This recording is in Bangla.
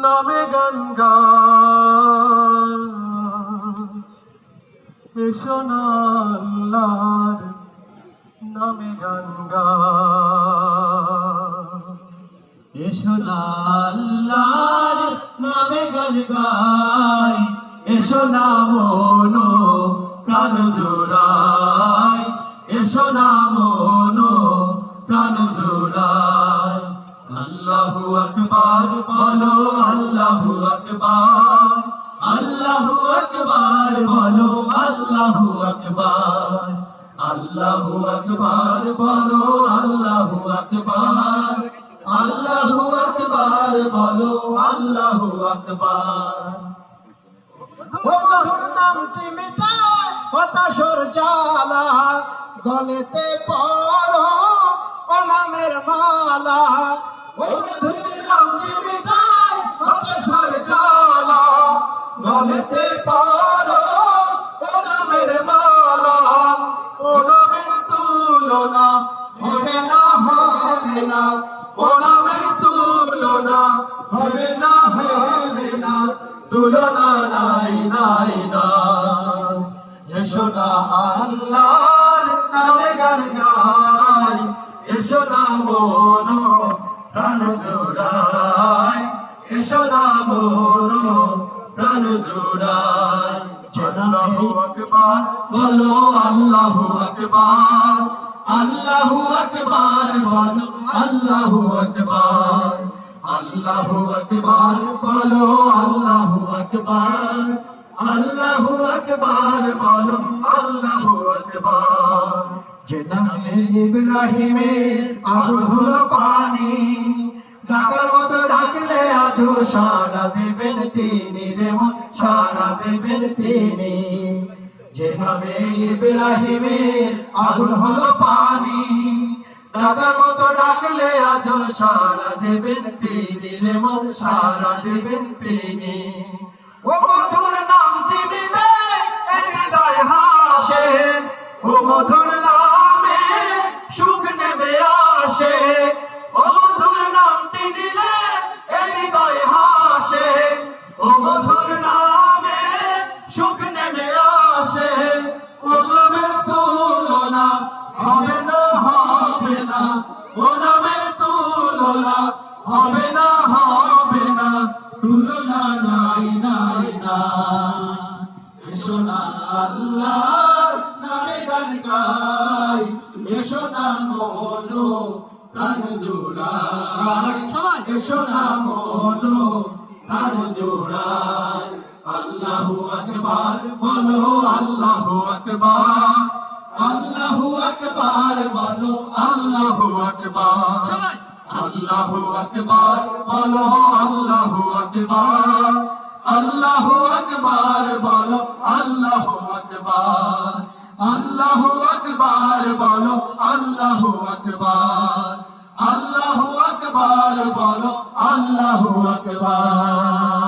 নামে গান গাই, এসো না আল্লাহর নামে গান গাই, এসো না আল্লাহর নামে গান গাই, এসো না মন প্রাণ জোড়াই, এসো না মন প্রাণ জোড়াই। আল্লাহু আকবার বলো, আল্লাহু আকবার, আল্লাহু আকবার বলো, আল্লাহু আকবার, আল্লাহু আকবার বলো, আল্লাহু আকবার, আল্লাহু আকবার বলো, আল্লাহু আকবার। ও মধুর নামটি মিটায় হতাশর জ্বালা, গলেতে পড়ো ও নামের মালা। ও মধুর নামটি মিটায় হতাশর জ্বালা, গলেতে পড়ো ও নামের মালা। ও নামের তুলনা হবে না হবে না, ও নামের তুলনা হবে না হবে না, তুলনা নাই নাই নাই। এসো না আল্লাহর নামে গান গাই, এসো না মন প্রাণ জোড়াই, এসো না মন প্রাণ জোড়াই। আল্লাহু আকবার বলো, আল্লাহু আকবার, আল্লাহু আকবার বলো, আল্লাহু আকবার, আল্লাহু আকবার বলো, আল্লাহু আকবার, আল্লাহু আকবার বলো, আল্লাহু আকবার। যে জানলে ইব্রাহিমের আগুন হলো পানি, ডাকার মতো ডাকলে আজও সারা দেবেন তিনি রে মন, সারা দেবেন তিনি। যেভাবে ইব্রাহিমের আগুন হলো পানি, ডাকার মতো ডাকলে আজও সারা দেবেন তিনি রে মন, সারা দেবেন তিনি। ও মধুর নামটি নিলে হৃদয় হাসে, ও মধুর নামে সুখ নেমে আসে। ও মধুর নামটি নিলে হৃদয় হাসে, ও মধুর নামে সুখ নেমে আসে। ও নামের তুলনা হবে না হবে না, ও নামের তুলনা হবে না হবে না, তুলনা নাই নাই নাই। এসো না আল্লাহর নামে গান গাই, এসো না মন প্রাণ জোড়াই, এসো না মন প্রাণ জোড়াই। আল্লাহু আকবার বলো, আল্লাহু আকবার, আল্লাহু আকবার বলো, আল্লাহু আকবার, আল্লাহু আকবার বলো, আল্লাহু আকবার, আল্লাহু আকবার বলো, আল্লাহু আকবার, আল্লাহু আকবার বলো, আল্লাহু আকবার, আল্লাহু আকবার বলো, আল্লাহু আকবার।